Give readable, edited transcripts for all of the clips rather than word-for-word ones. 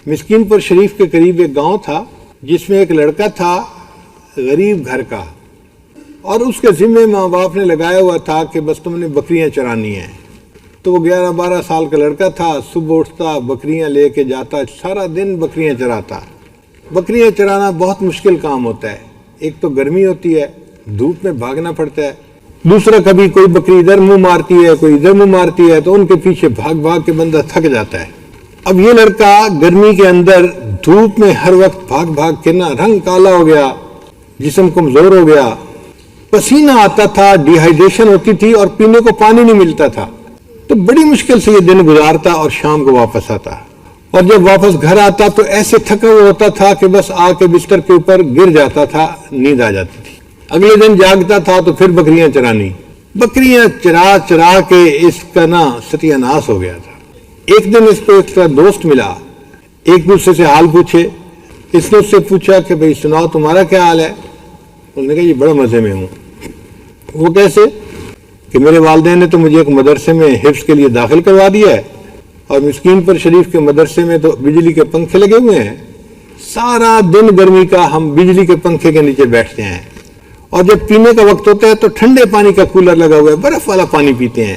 مسکین پور شریف کے قریب ایک گاؤں تھا جس میں ایک لڑکا تھا غریب گھر کا، اور اس کے ذمے ماں باپ نے لگایا ہوا تھا کہ بس تم نے بکریاں چرانی ہیں۔ تو وہ 11-12 سال کا لڑکا تھا، صبح اٹھتا بکریاں لے کے جاتا، سارا دن بکریاں چراتا۔ بکریاں چرانا بہت مشکل کام ہوتا ہے، ایک تو گرمی ہوتی ہے، دھوپ میں بھاگنا پڑتا ہے، دوسرا کبھی کوئی بکری ادھر منہ مارتی ہے کوئی ادھر منہ مارتی ہے، تو ان کے پیچھے بھاگ بھاگ کے بندہ تھک جاتا ہے۔ اب یہ لڑکا گرمی کے اندر دھوپ میں ہر وقت بھاگ بھاگ کے نا رنگ کالا ہو گیا، جسم کمزور ہو گیا، پسینہ آتا تھا، ڈی ہائیڈریشن ہوتی تھی اور پینے کو پانی نہیں ملتا تھا۔ تو بڑی مشکل سے یہ دن گزارتا اور شام کو واپس آتا، اور جب واپس گھر آتا تو ایسے تھکا ہوا ہوتا تھا کہ بس آ کے بستر کے اوپر گر جاتا تھا، نیند آ جاتی تھی۔ اگلے دن جاگتا تھا تو پھر بکریاں چرانی، بکریاں چرا چرا کے اس کا نا ستیہ ناش ہو گیا تھا۔ ایک دن اس کو ایک دوست ملا، ایک دوسرے سے حال پوچھے۔ اس نے اس سے پوچھا کہ بھئی سناؤ تمہارا کیا حال ہے؟ اس نے کہا یہ بڑا مزے میں ہوں۔ وہ کیسے؟ کہ میرے والدین نے تو مجھے ایک مدرسے میں حفظ کے لیے داخل کروا دیا ہے، اور مسکین پور شریف کے مدرسے میں تو بجلی کے پنکھے لگے ہوئے ہیں، سارا دن گرمی کا ہم بجلی کے پنکھے کے نیچے بیٹھتے ہیں، اور جب پینے کا وقت ہوتا ہے تو ٹھنڈے پانی کا کولر لگا ہوا ہے، برف والا پانی پیتے ہیں،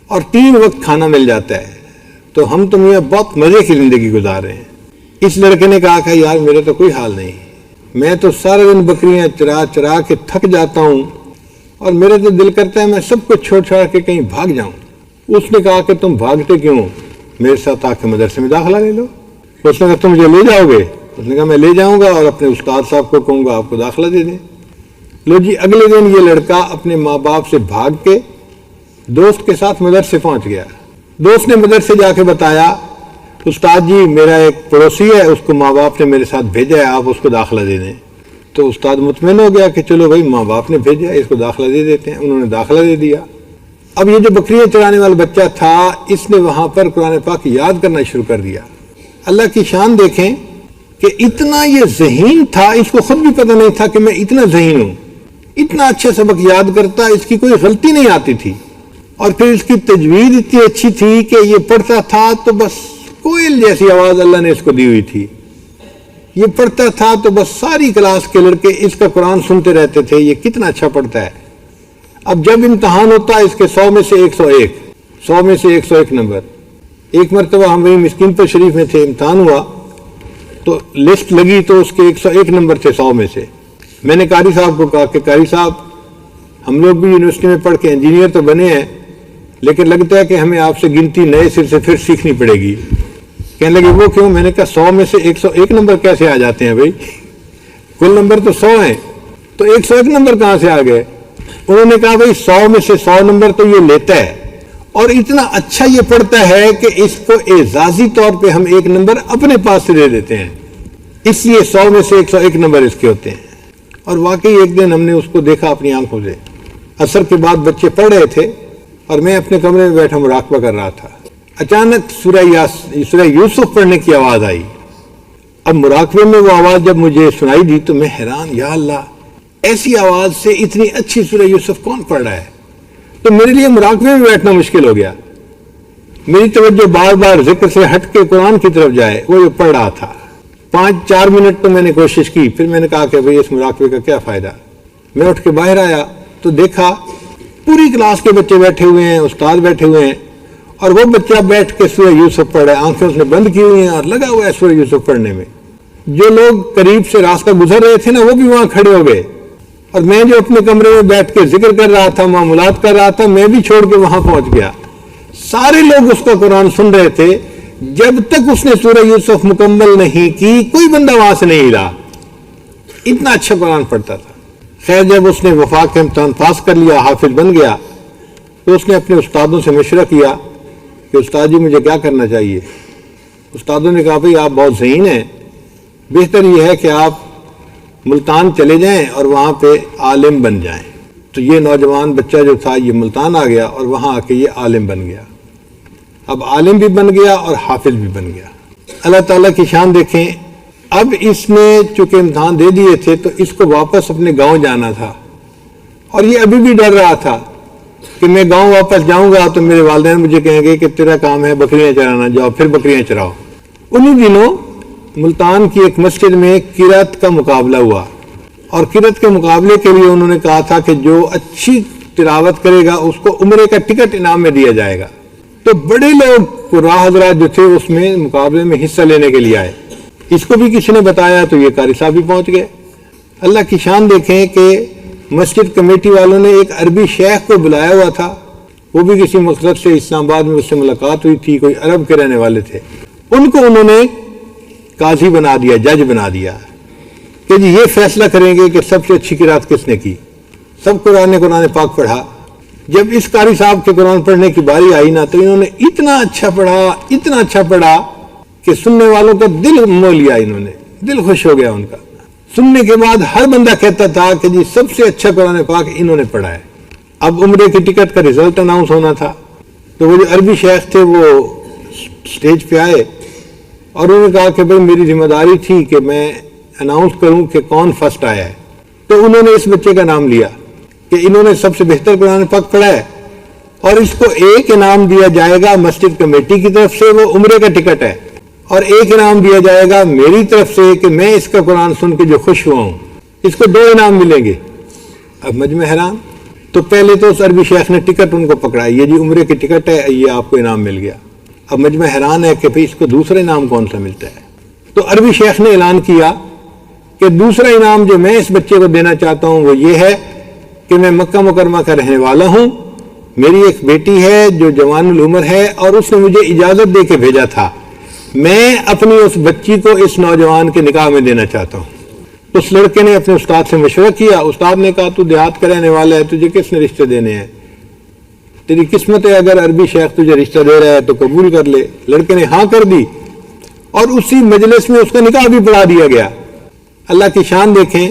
اور 3 وقت کھانا مل جاتا ہے، تو ہم تو میاں بہت مزے کی زندگی گزار رہے ہیں۔ اس لڑکے نے کہا کہ یار میرا تو کوئی حال نہیں، میں تو سارا دن بکریاں چرا چرا کے تھک جاتا ہوں، اور میرا تو دل کرتا ہے میں سب کچھ چھوڑ چھاڑ کے کہیں بھاگ جاؤں۔ اس نے کہا کہ تم بھاگتے کیوں؟ میرے ساتھ آ کے مدرسے میں داخلہ لے لو۔ اس نے کہا تم مجھے لے جاؤ گے؟ اس نے کہا میں لے جاؤں گا اور اپنے استاد صاحب کو کہوں گا آپ کو داخلہ دے دیں۔ لو جی، اگلے دن یہ لڑکا اپنے ماں باپ سے بھاگ کے دوست کے ساتھ مدرسے پہنچ گیا۔ دوست نے مدرسے جا کے بتایا استاد جی میرا ایک پڑوسی ہے، اس کو ماں باپ نے میرے ساتھ بھیجا ہے، آپ اس کو داخلہ دے دیں۔ تو استاد مطمئن ہو گیا کہ چلو بھائی ماں باپ نے بھیجا ہے، اس کو داخلہ دے دیتے ہیں۔ انہوں نے داخلہ دے دیا۔ اب یہ جو بکریاں چرانے والا بچہ تھا، اس نے وہاں پر قرآن پاک یاد کرنا شروع کر دیا۔ اللہ کی شان دیکھیں کہ اتنا یہ ذہین تھا، اس کو خود بھی پتہ نہیں تھا کہ میں اتنا ذہین ہوں، اتنا اچھا سبق یاد کرتا، اس کی کوئی غلطی نہیں آتی تھی، اور پھر اس کی تجوید اتنی اچھی تھی کہ یہ پڑھتا تھا تو بس کوئل جیسی آواز اللہ نے اس کو دی ہوئی تھی، یہ پڑھتا تھا تو بس ساری کلاس کے لڑکے اس کا قرآن سنتے رہتے تھے، یہ کتنا اچھا پڑھتا ہے۔ اب جب امتحان ہوتا اس کے 100 میں سے 101، 100 میں سے 101 نمبر۔ ایک مرتبہ ہم وہیں مسکین پور شریف میں تھے، امتحان ہوا تو لسٹ لگی تو اس کے 101 نمبر تھے 100 میں سے۔ میں نے قاری صاحب کو کہا کہ قاری صاحب ہم لوگ بھی یونیورسٹی میں پڑھ کے انجینئر تو بنے ہیں، لیکن لگتا ہے کہ ہمیں آپ سے گنتی نئے سر سے پھر سیکھنی پڑے گی۔ کہنے لگے وہ کیوں؟ میں نے کہا 100 میں سے 101 نمبر کیسے آ جاتے ہیں بھائی؟ کل نمبر تو 100 ہیں، تو 101 نمبر کہاں سے آ گئے؟ انہوں نے کہا بھائی 100 میں سے 100 نمبر تو یہ لیتا ہے، اور اتنا اچھا یہ پڑھتا ہے کہ اس کو اعزازی طور پہ ہم 1 نمبر اپنے پاس سے دے دیتے ہیں، اس لیے 100 میں سے 101 نمبر اس کے ہوتے ہیں۔ اور واقعی ایک دن ہم نے اس کو دیکھا اپنی آنکھوں سے، عصر کے بعد بچے پڑھ رہے تھے اور میں اپنے کمرے میں بیٹھا مراقبہ کر رہا تھا، اچانک سورہ یوسف پڑھنے کی آواز آئی۔ اب مراقبے میں وہ آواز جب مجھے سنائی دی تو میں حیران، یا اللہ ایسی آواز سے اتنی اچھی سورہ یوسف کون پڑھ رہا ہے؟ تو میرے لیے مراقبے میں بیٹھنا مشکل ہو گیا، میری توجہ بار بار ذکر سے ہٹ کے قرآن کی طرف جائے، وہ یہ پڑھ رہا تھا۔ 5-4 منٹ تو میں نے کوشش کی، پھر میں نے کہا کہ بھئی اس مراقبے کا کیا فائدہ۔ میں اٹھ کے باہر آیا تو دیکھا پوری کلاس کے بچے بیٹھے ہوئے ہیں، استاد بیٹھے ہوئے ہیں، اور وہ بچہ بیٹھ کے سورہ یوسف پڑھ رہا ہے، آنکھیں اس نے بند کی ہوئی ہیں اور لگا ہوا ہے سورہ یوسف پڑھنے میں۔ جو لوگ قریب سے راستہ گزر رہے تھے نا، وہ بھی وہاں کھڑے ہو گئے، اور میں جو اپنے کمرے میں بیٹھ کے ذکر کر رہا تھا، معاملات کر رہا تھا، میں بھی چھوڑ کے وہاں پہنچ گیا۔ سارے لوگ اس کا قرآن سن رہے تھے، جب تک اس نے سورہ یوسف مکمل نہیں کی کوئی بندہ وہاں سے نہیں ہلا، اتنا اچھا قرآن پڑھتا تھا۔ خیر جب اس نے وفاق کا امتحان پاس کر لیا، حافظ بن گیا، تو اس نے اپنے استادوں سے مشورہ کیا کہ استاد جی مجھے کیا کرنا چاہیے؟ استادوں نے کہا بھئی آپ بہت ذہین ہیں، بہتر یہ ہے کہ آپ ملتان چلے جائیں اور وہاں پہ عالم بن جائیں۔ تو یہ نوجوان بچہ جو تھا یہ ملتان آ گیا اور وہاں آ کے یہ عالم بن گیا، اب عالم بھی بن گیا اور حافظ بھی بن گیا۔ اللہ تعالیٰ کی شان دیکھیں، اب اس نے چونکہ امتحان دے دیے تھے تو اس کو واپس اپنے گاؤں جانا تھا، اور یہ ابھی بھی ڈر رہا تھا کہ میں گاؤں واپس جاؤں گا تو میرے والدین مجھے کہیں گے کہ تیرا کام ہے بکریاں چرانا، جاؤ پھر بکریاں چراؤ۔ انہی دنوں ملتان کی ایک مسجد میں قرات کا مقابلہ ہوا، اور قرات کے مقابلے کے لیے انہوں نے کہا تھا کہ جو اچھی تلاوت کرے گا اس کو عمرے کا ٹکٹ انعام میں دیا جائے گا۔ تو بڑے لوگ قراء حضرات جو تھے اس میں مقابلے میں حصہ لینے کے لیے آئے۔ اس کو بھی کسی نے بتایا تو یہ قاری صاحب بھی پہنچ گئے۔ اللہ کی شان دیکھیں کہ مسجد کمیٹی والوں نے ایک عربی شیخ کو بلایا ہوا تھا، وہ بھی کسی مقصد سے اسلام آباد میں اس سے ملاقات ہوئی تھی، کوئی عرب کے رہنے والے تھے۔ ان کو انہوں نے قاضی بنا دیا، جج بنا دیا کہ جی یہ فیصلہ کریں گے کہ سب سے اچھی قرات کس نے کی۔ سب قرآن پاک پڑھا۔ جب اس قاری صاحب کے قرآن پڑھنے کی باری آئی نا تو انہوں نے اتنا اچھا پڑھا کہ سننے والوں کا دل مو لیا، انہوں نے دل خوش ہو گیا ان کا۔ سننے کے بعد ہر بندہ کہتا تھا کہ جی سب سے اچھا قرآن پاک انہوں نے پڑھا ہے۔ اب عمرے کی ٹکٹ کا رزلٹ اناؤنس ہونا تھا، تو وہ جو عربی شیخ تھے وہ سٹیج پہ آئے اور انہوں نے کہا کہ بھئی میری ذمہ داری تھی کہ میں اناؤنس کروں کہ کون فرسٹ آیا ہے۔ تو انہوں نے اس بچے کا نام لیا کہ انہوں نے سب سے بہتر قرآن پاک پڑھا ہے، اور اس کو ایک انعام دیا جائے گا مسجد کمیٹی کی طرف سے، وہ عمرے کا ٹکٹ ہے، اور ایک انعام دیا جائے گا میری طرف سے کہ میں اس کا قرآن سن کے جو خوش ہوا ہوں۔ اس کو 2 انعام ملیں گے۔ اب مجمع حیران، تو پہلے تو اس عربی شیخ نے ٹکٹ ان کو پکڑا، یہ جی عمرے کی ٹکٹ ہے، یہ آپ کو انعام مل گیا۔ اب مجمع حیران ہے کہ اس کو دوسرا انعام کون سا ملتا ہے۔ تو عربی شیخ نے اعلان کیا کہ دوسرا انعام جو میں اس بچے کو دینا چاہتا ہوں وہ یہ ہے کہ میں مکہ مکرمہ کا رہنے والا ہوں، میری ایک بیٹی ہے جو جوان العمر ہے، اور اس نے مجھے اجازت دے کے بھیجا تھا، میں اپنی اس بچی کو اس نوجوان کے نکاح میں دینا چاہتا ہوں۔ اس لڑکے نے اپنے استاد سے مشورہ کیا، استاد نے کہا تو دیہات کا رہنے والا ہے، تجھے کس نے رشتے دینے ہیں، تیری قسمت ہے، اگر عربی شیخ تجھے رشتہ دے رہا ہے تو قبول کر لے۔ لڑکے نے ہاں کر دی، اور اسی مجلس میں اس کا نکاح بھی پڑھا دیا گیا۔ اللہ کی شان دیکھیں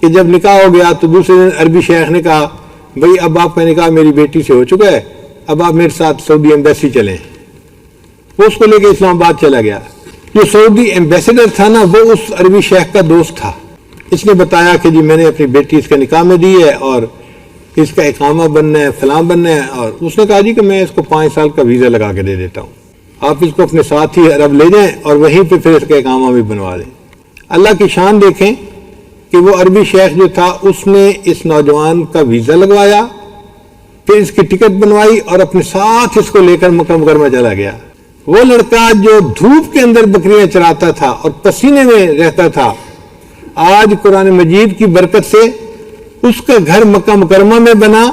کہ جب نکاح ہو گیا تو دوسرے دن عربی شیخ نے کہا بھئی اب آپ کا نکاح میری بیٹی سے ہو چکا ہے، اب آپ میرے ساتھ سعودی ایمبیسی چلیں۔ وہ اس کو لے کے اسلام آباد چلا گیا۔ جو سعودی ایمبیسیڈر تھا نا وہ اس عربی شیخ کا دوست تھا۔ اس نے بتایا کہ جی میں نے اپنی بیٹی اس کا نکاح میں دی ہے اور اس کا اقامہ بننا ہے، فلاں بننا ہے، اور اس نے کہا جی کہ میں اس کو 5 سال کا ویزا لگا کے دے دیتا ہوں، آپ اس کو اپنے ساتھ ہی عرب لے جائیں اور وہیں پہ پھر اس کا اقامہ بھی بنوا دیں۔ اللہ کی شان دیکھیں کہ وہ عربی شیخ جو تھا اس نے اس نوجوان کا ویزا لگوایا، پھر اس کی ٹکٹ بنوائی اور اپنے ساتھ اس کو لے کر مکہ مکرمہ چلا گیا۔ وہ لڑکا جو دھوپ کے اندر بکریاں چراتا تھا اور پسینے میں رہتا تھا، آج قرآن مجید کی برکت سے اس کا گھر مکہ مکرمہ میں بنا،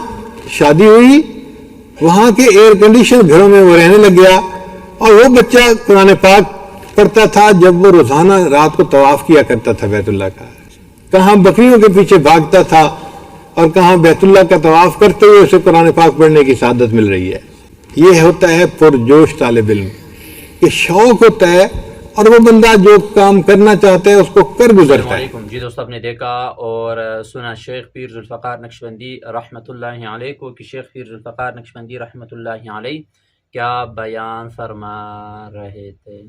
شادی ہوئی، وہاں کے ایئر کنڈیشن گھروں میں وہ رہنے لگ گیا، اور وہ بچہ قرآن پاک پڑھتا تھا جب وہ روزانہ رات کو طواف کیا کرتا تھا بیت اللہ کا، کہاں بکریوں کے پیچھے بھاگتا تھا اور کہاں بیت اللہ کا طواف کرتے ہوئے اسے قرآن پاک پڑھنے کی سعادت مل رہی ہے۔ یہ ہوتا ہے پرجوش طالب علم، کہ شوق ہوتا ہے اور وہ بندہ جو کام کرنا چاہتا ہے اس کو کر گزرتا ہے۔ جی دوستو، آپ نے دیکھا اور سنا شیخ پیر ذوالفقار نقشبندی رحمۃ اللہ علیہ کو کہ شیخ پیر ذوالفقار نقشبندی رحمۃ اللہ علیہ کیا بیان فرما رہے تھے۔